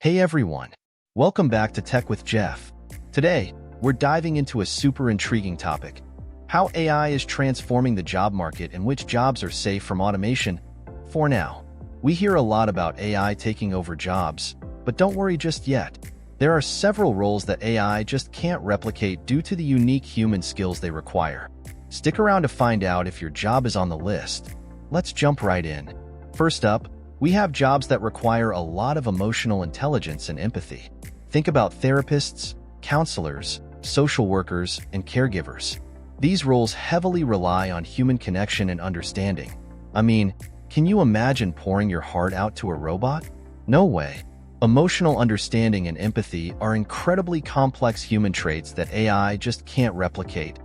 Hey everyone, welcome back to Tech with Jeff. Today, we're diving into a super intriguing topic: how AI is transforming the job market and which jobs are safe from automation. For now, we hear a lot about AI taking over jobs, but don't worry just yet. There are several roles that AI just can't replicate due to the unique human skills they require. Stick around to find out if your job is on the list. Let's jump right in. First up, we have jobs that require a lot of emotional intelligence and empathy. Think about therapists, counselors, social workers, and caregivers. These roles heavily rely on human connection and understanding. I mean, can you imagine pouring your heart out to a robot? No way. Emotional understanding and empathy are incredibly complex human traits that AI just can't replicate.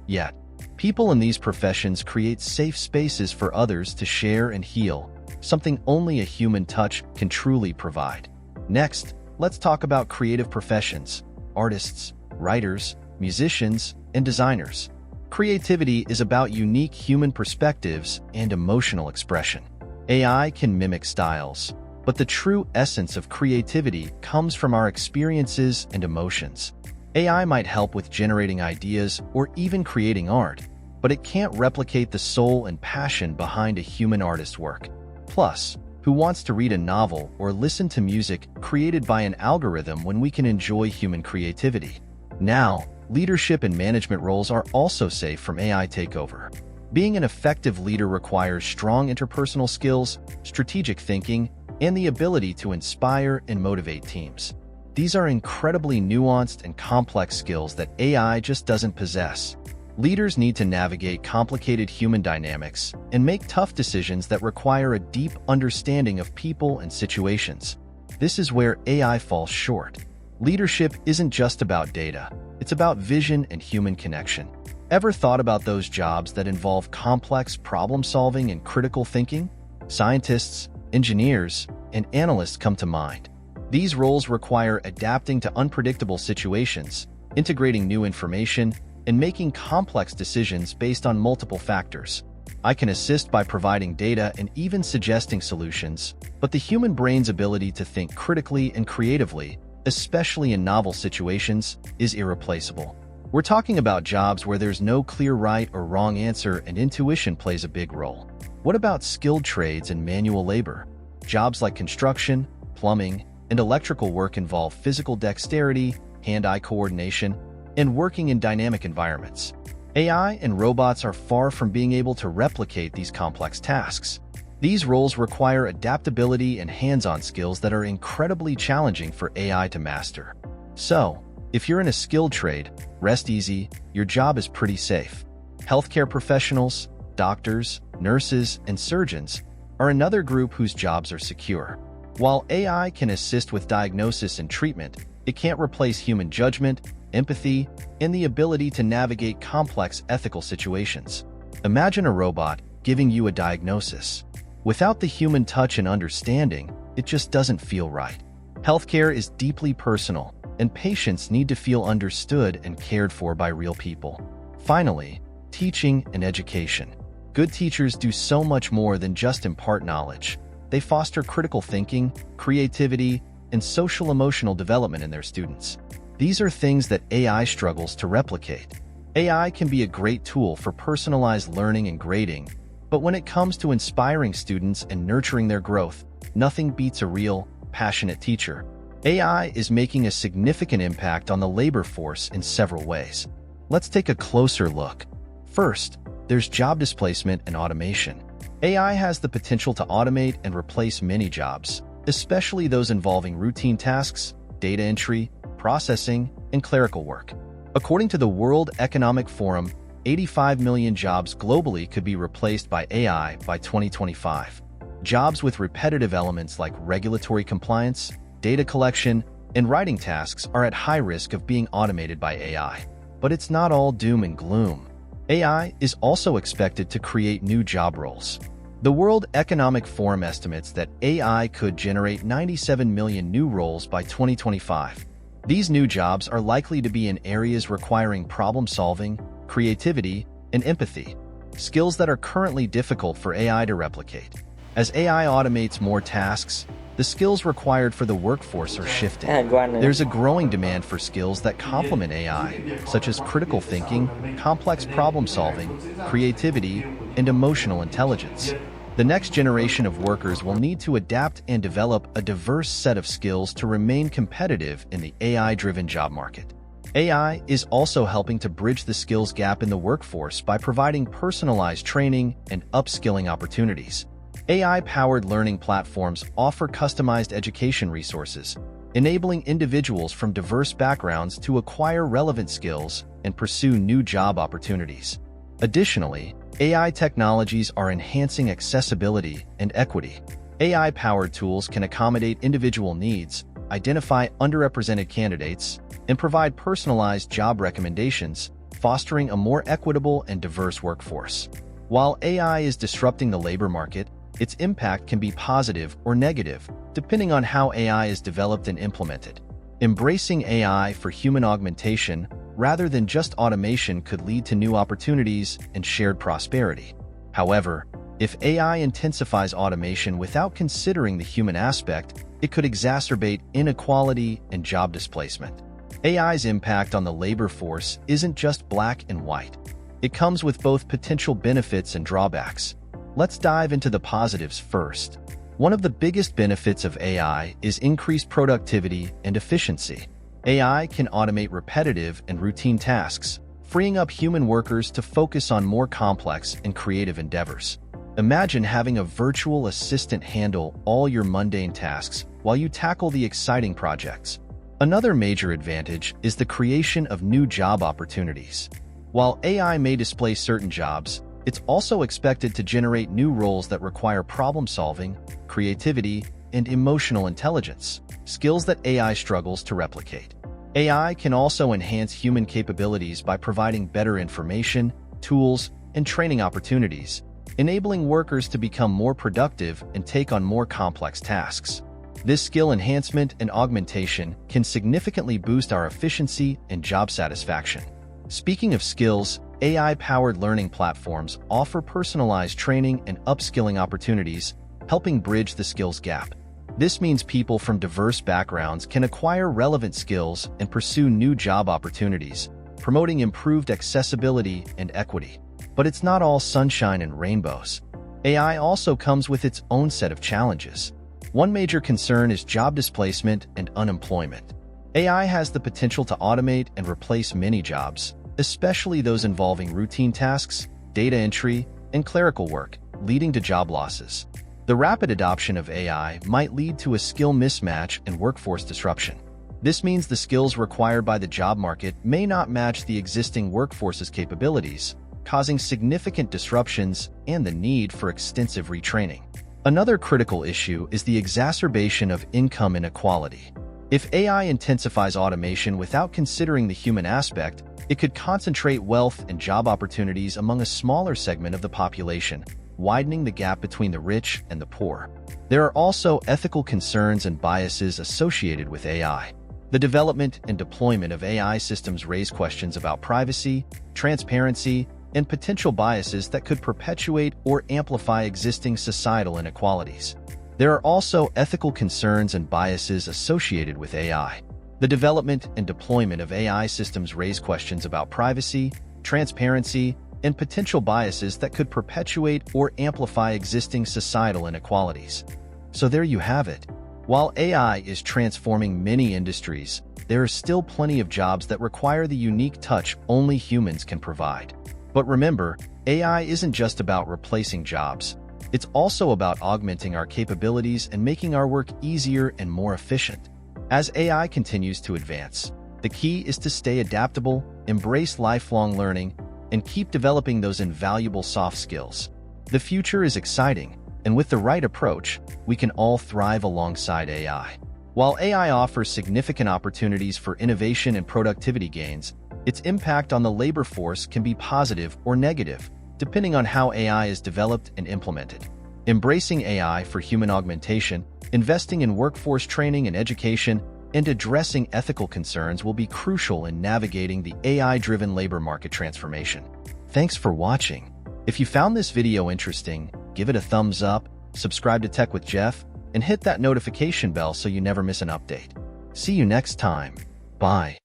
Yet, people in these professions create safe spaces for others to share and heal, something only a human touch can truly provide. Next, let's talk about creative professions: artists, writers, musicians, and designers. Creativity is about unique human perspectives and emotional expression. AI can mimic styles, but the true essence of creativity comes from our experiences and emotions. AI might help with generating ideas or even creating art, but it can't replicate the soul and passion behind a human artist's work. Plus, who wants to read a novel or listen to music created by an algorithm when we can enjoy human creativity? Now, leadership and management roles are also safe from AI takeover. Being an effective leader requires strong interpersonal skills, strategic thinking, and the ability to inspire and motivate teams. These are incredibly nuanced and complex skills that AI just doesn't possess. Leaders need to navigate complicated human dynamics and make tough decisions that require a deep understanding of people and situations. This is where AI falls short. Leadership isn't just about data, it's about vision and human connection. Ever thought about those jobs that involve complex problem-solving and critical thinking? Scientists, engineers, and analysts come to mind. These roles require adapting to unpredictable situations, integrating new information, and making complex decisions based on multiple factors. I can assist by providing data and even suggesting solutions, but the human brain's ability to think critically and creatively, especially in novel situations, is irreplaceable. We're talking about jobs where there's no clear right or wrong answer and intuition plays a big role. What about skilled trades and manual labor? Jobs like construction, plumbing, and electrical work involve physical dexterity, hand-eye coordination, and working in dynamic environments. AI and robots are far from being able to replicate these complex tasks. These roles require adaptability and hands-on skills that are incredibly challenging for AI to master. So, if you're in a skilled trade, rest easy, your job is pretty safe. Healthcare professionals, doctors, nurses, and surgeons are another group whose jobs are secure. While AI can assist with diagnosis and treatment, it can't replace human judgment, empathy, and the ability to navigate complex ethical situations. Imagine a robot giving you a diagnosis. Without the human touch and understanding, it just doesn't feel right. Healthcare is deeply personal, and patients need to feel understood and cared for by real people. Finally, teaching and education. Good teachers do so much more than just impart knowledge. They foster critical thinking, creativity, and social-emotional development in their students. These are things that AI struggles to replicate. AI can be a great tool for personalized learning and grading, but when it comes to inspiring students and nurturing their growth, nothing beats a real, passionate teacher. AI is making a significant impact on the labor force in several ways. Let's take a closer look. First, there's job displacement and automation. AI has the potential to automate and replace many jobs, especially those involving routine tasks, data entry, processing, and clerical work. According to the World Economic Forum, 85 million jobs globally could be replaced by AI by 2025. Jobs with repetitive elements like regulatory compliance, data collection, and writing tasks are at high risk of being automated by AI. But it's not all doom and gloom. AI is also expected to create new job roles. The World Economic Forum estimates that AI could generate 97 million new roles by 2025. These new jobs are likely to be in areas requiring problem-solving, creativity, and empathy, skills that are currently difficult for AI to replicate. As AI automates more tasks, the skills required for the workforce are shifting. There's a growing demand for skills that complement AI, such as critical thinking, complex problem-solving, creativity, and emotional intelligence. The next generation of workers will need to adapt and develop a diverse set of skills to remain competitive in the AI-driven job market. AI is also helping to bridge the skills gap in the workforce by providing personalized training and upskilling opportunities. AI-powered learning platforms offer customized education resources, enabling individuals from diverse backgrounds to acquire relevant skills and pursue new job opportunities. Additionally, AI technologies are enhancing accessibility and equity. AI-powered tools can accommodate individual needs, identify underrepresented candidates, and provide personalized job recommendations, fostering a more equitable and diverse workforce. While AI is disrupting the labor market, its impact can be positive or negative, depending on how AI is developed and implemented. Embracing AI for human augmentation rather than just automation could lead to new opportunities and shared prosperity. However, if AI intensifies automation without considering the human aspect, it could exacerbate inequality and job displacement. AI's impact on the labor force isn't just black and white. It comes with both potential benefits and drawbacks. Let's dive into the positives first. One of the biggest benefits of AI is increased productivity and efficiency. AI can automate repetitive and routine tasks, freeing up human workers to focus on more complex and creative endeavors. Imagine having a virtual assistant handle all your mundane tasks while you tackle the exciting projects. Another major advantage is the creation of new job opportunities. While AI may displace certain jobs, it's also expected to generate new roles that require problem-solving, creativity, and emotional intelligence, skills that AI struggles to replicate. AI can also enhance human capabilities by providing better information, tools, and training opportunities, enabling workers to become more productive and take on more complex tasks. This skill enhancement and augmentation can significantly boost our efficiency and job satisfaction. Speaking of skills, AI-powered learning platforms offer personalized training and upskilling opportunities, helping bridge the skills gap. This means people from diverse backgrounds can acquire relevant skills and pursue new job opportunities, promoting improved accessibility and equity. But it's not all sunshine and rainbows. AI also comes with its own set of challenges. One major concern is job displacement and unemployment. AI has the potential to automate and replace many jobs, especially those involving routine tasks, data entry, and clerical work, leading to job losses. The rapid adoption of AI might lead to a skill mismatch and workforce disruption. This means the skills required by the job market may not match the existing workforce's capabilities, causing significant disruptions and the need for extensive retraining. Another critical issue is the exacerbation of income inequality. If AI intensifies automation without considering the human aspect, it could concentrate wealth and job opportunities among a smaller segment of the population, widening the gap between the rich and the poor. There are also ethical concerns and biases associated with AI. The development and deployment of AI systems raise questions about privacy, transparency, and potential biases that could perpetuate or amplify existing societal inequalities. There are also ethical concerns and biases associated with AI. The development and deployment of AI systems raise questions about privacy, transparency, and potential biases that could perpetuate or amplify existing societal inequalities. So there you have it. While AI is transforming many industries, there are still plenty of jobs that require the unique touch only humans can provide. But remember, AI isn't just about replacing jobs. It's also about augmenting our capabilities and making our work easier and more efficient. As AI continues to advance, the key is to stay adaptable, embrace lifelong learning, and keep developing those invaluable soft skills. The future is exciting, and with the right approach, we can all thrive alongside AI. While AI offers significant opportunities for innovation and productivity gains, its impact on the labor force can be positive or negative, depending on how AI is developed and implemented. Embracing AI for human augmentation, investing in workforce training and education, and addressing ethical concerns will be crucial in navigating the AI-driven labor market transformation. Thanks for watching. If you found this video interesting, give it a thumbs up, subscribe to Tech with Jeff, and hit that notification bell so you never miss an update. See you next time. Bye.